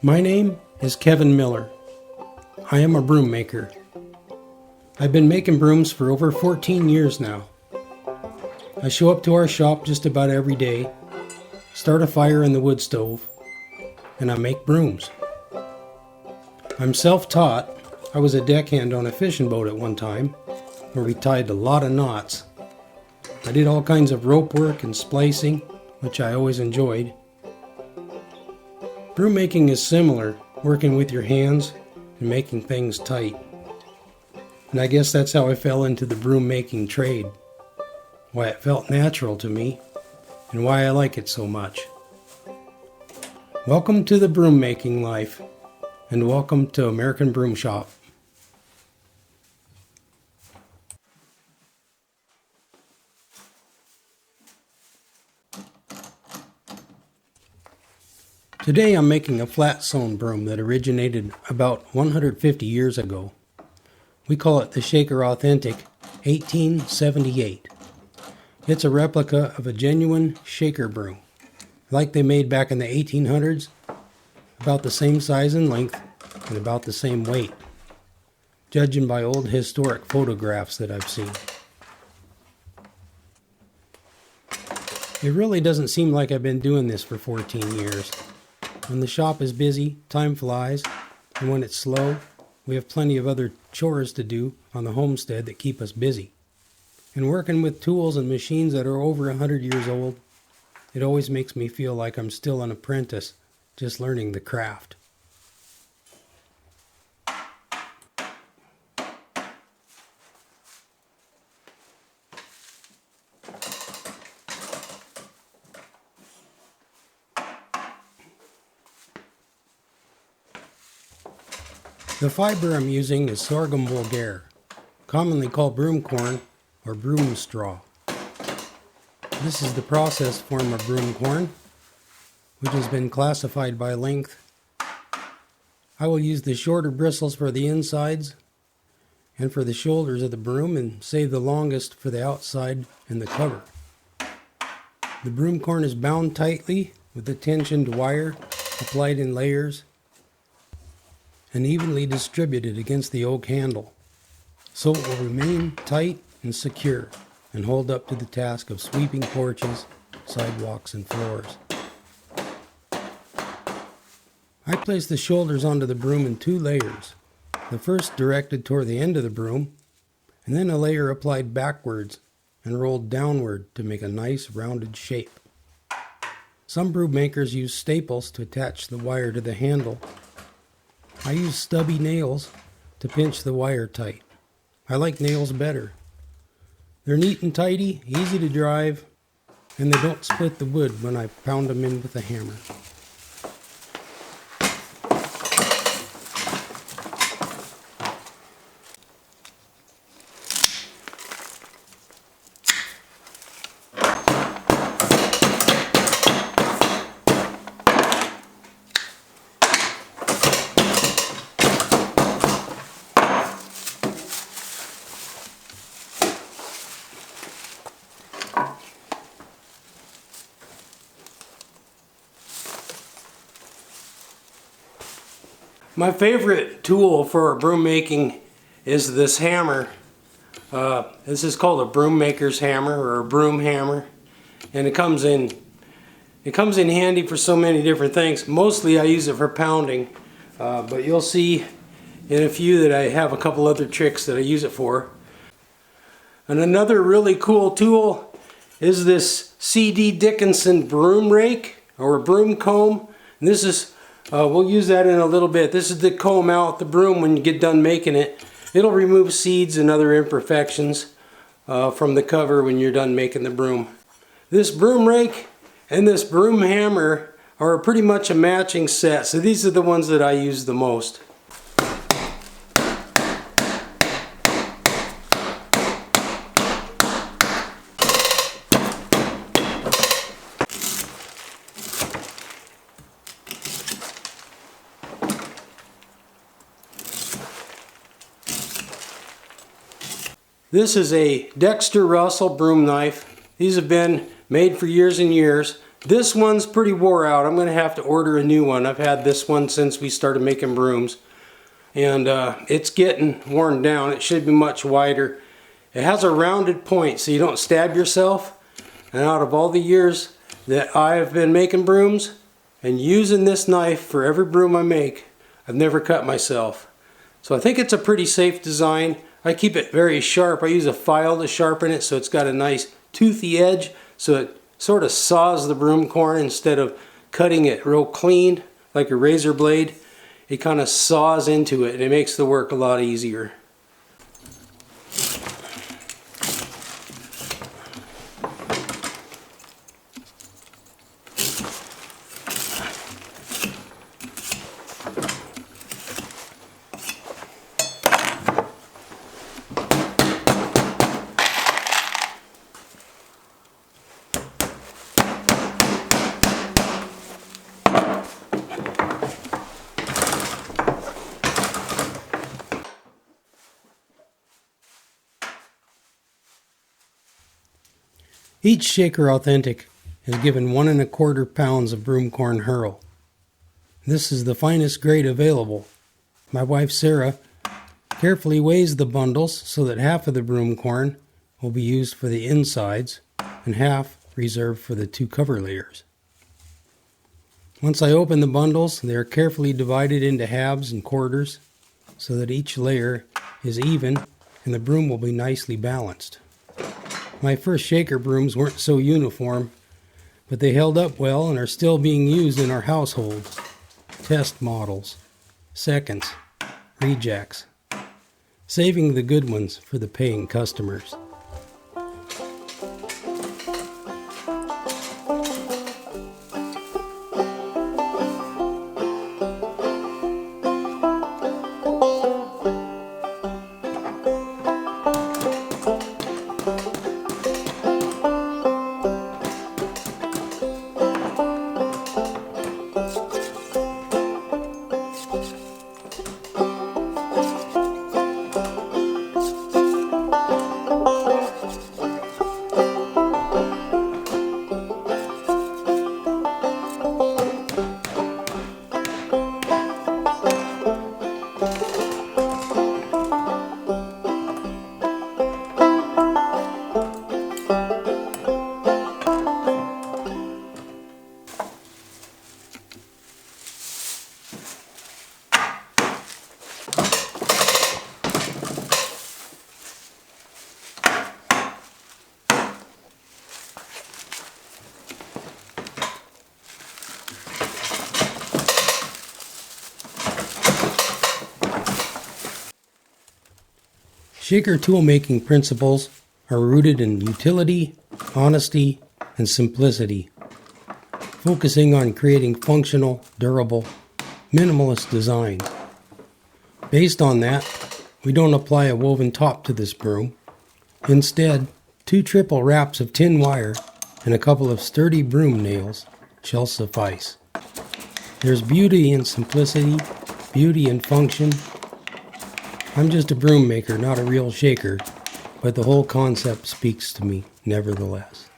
My name is Kevin Miller. I am a broom maker. I've been making brooms for over 14 years now. I show up to our shop just about every day, start a fire in the wood stove, and I make brooms. I'm self-taught. I was a deckhand on a fishing boat at one time, where we tied a lot of knots. I did all kinds of rope work and splicing, which I always enjoyed. Broom making is similar, working with your hands and making things tight. And I guess that's how I fell into the broom making trade. Why it felt natural to me, and why I like it so much. Welcome to the broom making life, and welcome to American Broom Shop. Today I'm making a flat sewn broom that originated about 150 years ago. We call it the Shaker Authentic 1878. It's a replica of a genuine shaker broom, like they made back in the 1800s, about the same size and length and about the same weight, judging by old historic photographs that I've seen. It really doesn't seem like I've been doing this for 14 years. When the shop is busy, time flies, and when it's slow, we have plenty of other chores to do on the homestead that keep us busy. And working with tools and machines that are over 100 years old, it always makes me feel like I'm still an apprentice, just learning the craft. The fiber I'm using is sorghum vulgare, commonly called broom corn or broom straw. This is the processed form of broom corn, which has been classified by length. I will use the shorter bristles for the insides and for the shoulders of the broom, and save the longest for the outside and the cover. The broom corn is bound tightly with a tensioned wire applied in layers and evenly distributed against the oak handle, so it will remain tight and secure and hold up to the task of sweeping porches, sidewalks, and floors. I place the shoulders onto the broom in two layers, the first directed toward the end of the broom, and then a layer applied backwards and rolled downward to make a nice rounded shape. Some broom makers use staples to attach the wire to the handle. I use stubby nails to pinch the wire tight. I like nails better. They're neat and tidy, easy to drive, and they don't split the wood when I pound them in with a hammer. My favorite tool for broom making is this hammer. This is called a broom maker's hammer or a broom hammer, and it comes in handy for so many different things. Mostly I use it for pounding, but you'll see in a few that I have a couple other tricks that I use it for. And another really cool tool is this C.D. Dickinson broom rake or broom comb. And this is we'll use that in a little bit. This is to comb out the broom when you get done making it. It'll remove seeds and other imperfections from the cover when you're done making the broom. This broom rake and this broom hammer are pretty much a matching set, so these are the ones that I use the most. This is a Dexter Russell broom knife. These have been made for years and years. This one's pretty wore out. I'm going to have to order a new one. I've had this one since we started making brooms. And it's getting worn down. It should be much wider. It has a rounded point so you don't stab yourself. And out of all the years that I've been making brooms and using this knife for every broom I make, I've never cut myself. So I think it's a pretty safe design. I keep it very sharp. I use a file to sharpen it so it's got a nice toothy edge so it sort of saws the broom corn instead of cutting it real clean like a razor blade. It kind of saws into it and it makes the work a lot easier. Each Shaker Authentic is given 1 1/4 pounds of broom corn hurl. This is the finest grade available. My wife Sarah carefully weighs the bundles so that half of the broom corn will be used for the insides and half reserved for the 2 cover layers. Once I open the bundles, they are carefully divided into halves and quarters so that each layer is even and the broom will be nicely balanced. My first shaker brooms weren't so uniform, but they held up well and are still being used in our household. Test models, seconds, rejects, saving the good ones for the paying customers. Shaker tool-making principles are rooted in utility, honesty, and simplicity, focusing on creating functional, durable, minimalist design. Based on that, we don't apply a woven top to this broom. Instead, 2 triple wraps of tin wire and a couple of sturdy broom nails shall suffice. There's beauty in simplicity, beauty in function. I'm just a broom maker, not a real shaker, but the whole concept speaks to me nevertheless.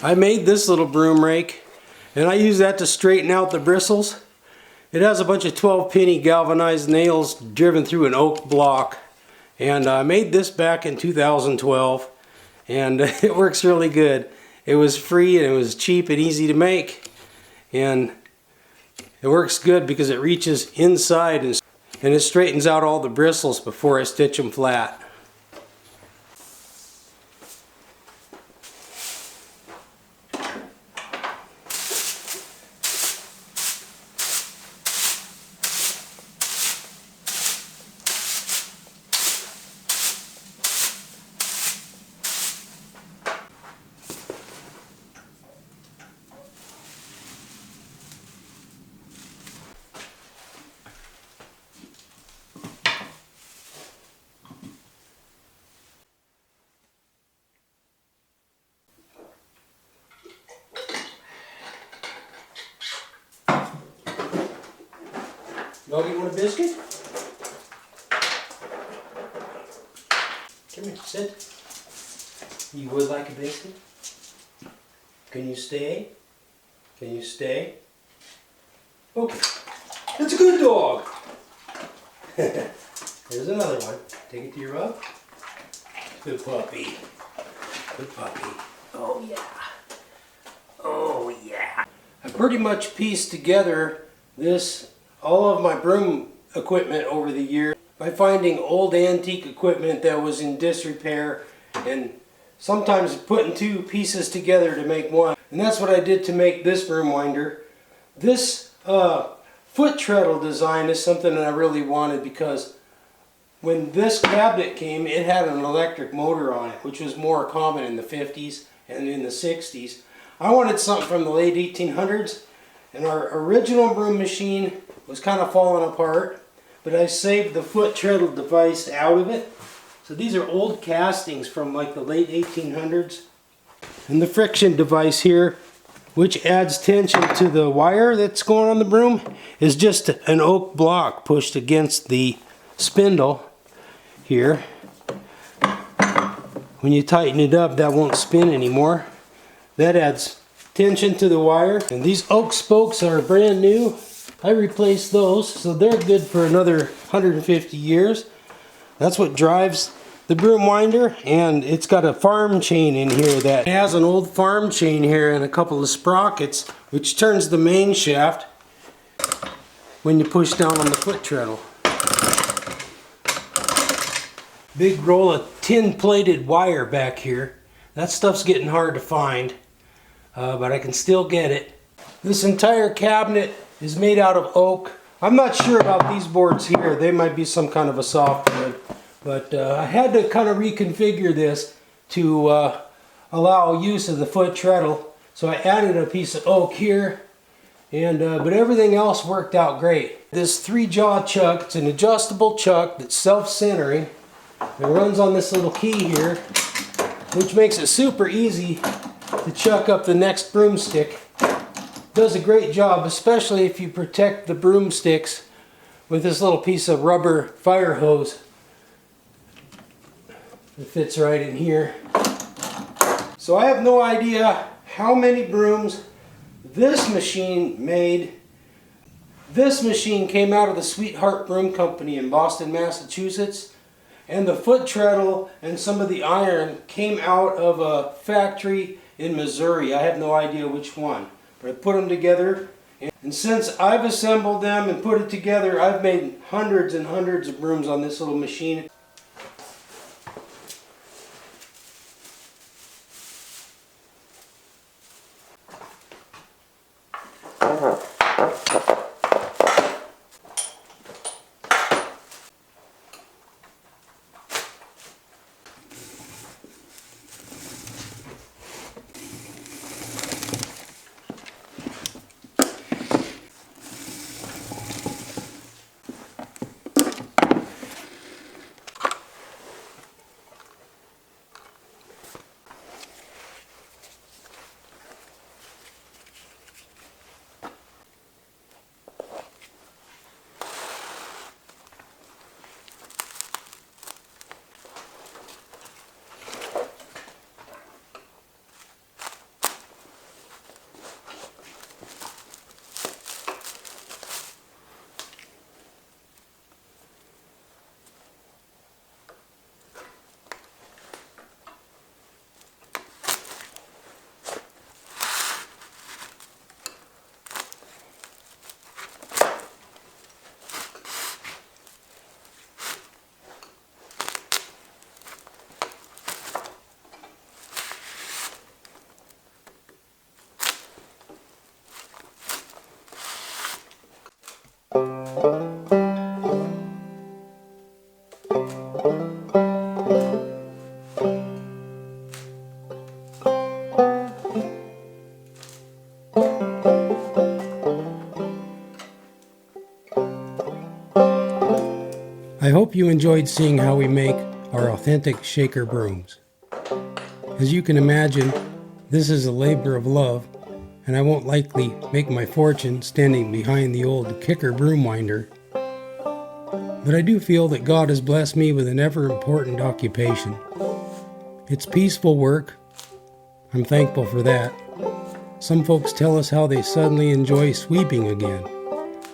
I made this little broom rake and I use that to straighten out the bristles. It has a bunch of 12-penny galvanized nails driven through an oak block, and I made this back in 2012, and it works really good. It was free and it was cheap and easy to make, and it works good because it reaches inside and it straightens out all the bristles before I stitch them flat. Dog, you want a biscuit? Come here, sit. You would like a biscuit? Can you stay? Can you stay? Okay. That's a good dog. Here's another one. Take it to your rug. Good puppy. Good puppy. Oh yeah. Oh yeah. I pretty much pieced together all of my broom equipment over the years by finding old antique equipment that was in disrepair and sometimes putting two pieces together to make one. And that's what I did to make this broom winder. This foot treadle design is something that I really wanted because when this cabinet came, it had an electric motor on it, which was more common in the 50s and in the 60s. I wanted something from the late 1800s, and our original broom machine was kind of falling apart, but I saved the foot treadle device out of it. So these are old castings from like the late 1800s. And the friction device here, which adds tension to the wire that's going on the broom, is just an oak block pushed against the spindle here. When you tighten it up, that won't spin anymore. That adds tension to the wire. And these oak spokes are brand new. I replaced those, so they're good for another 150 years. That's what drives the broom winder, and it's got a farm chain in here that has an old farm chain here and a couple of sprockets, which turns the main shaft when you push down on the foot treadle. Big roll of tin plated wire back here. That stuff's getting hard to find, but I can still get it. This entire cabinet is made out of oak. I'm not sure about these boards here. They might be some kind of a softwood, but I had to kind of reconfigure this to allow use of the foot treadle. So I added a piece of oak here, and but everything else worked out great. This 3-jaw chuck, it's an adjustable chuck that's self-centering. It runs on this little key here, which makes it super easy to chuck up the next broomstick. Does a great job, especially if you protect the broomsticks with this little piece of rubber fire hose. It fits right in here. So I have no idea how many brooms this machine made. This machine came out of the Sweetheart Broom Company in Boston, Massachusetts. And the foot treadle and some of the iron came out of a factory in Missouri. I have no idea which one. I put them together, and since I've assembled them and put it together, I've made hundreds and hundreds of brooms on this little machine. I hope you enjoyed seeing how we make our authentic shaker brooms. As you can imagine, this is a labor of love, and I won't likely make my fortune standing behind the old kicker broom winder. But I do feel that God has blessed me with an ever-important occupation. It's peaceful work. I'm thankful for that. Some folks tell us how they suddenly enjoy sweeping again,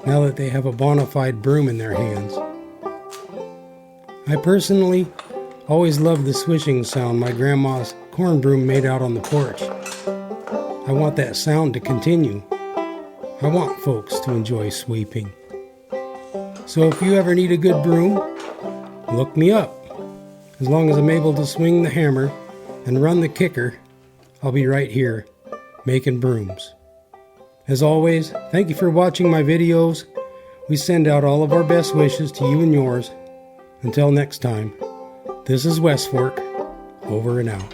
now that they have a bona fide broom in their hands. I personally always loved the swishing sound my grandma's corn broom made out on the porch. I want that sound to continue. I want folks to enjoy sweeping. So if you ever need a good broom, look me up. As long as I'm able to swing the hammer and run the kicker, I'll be right here making brooms. As always, thank you for watching my videos. We send out all of our best wishes to you and yours. Until next time, this is West Fork, over and out.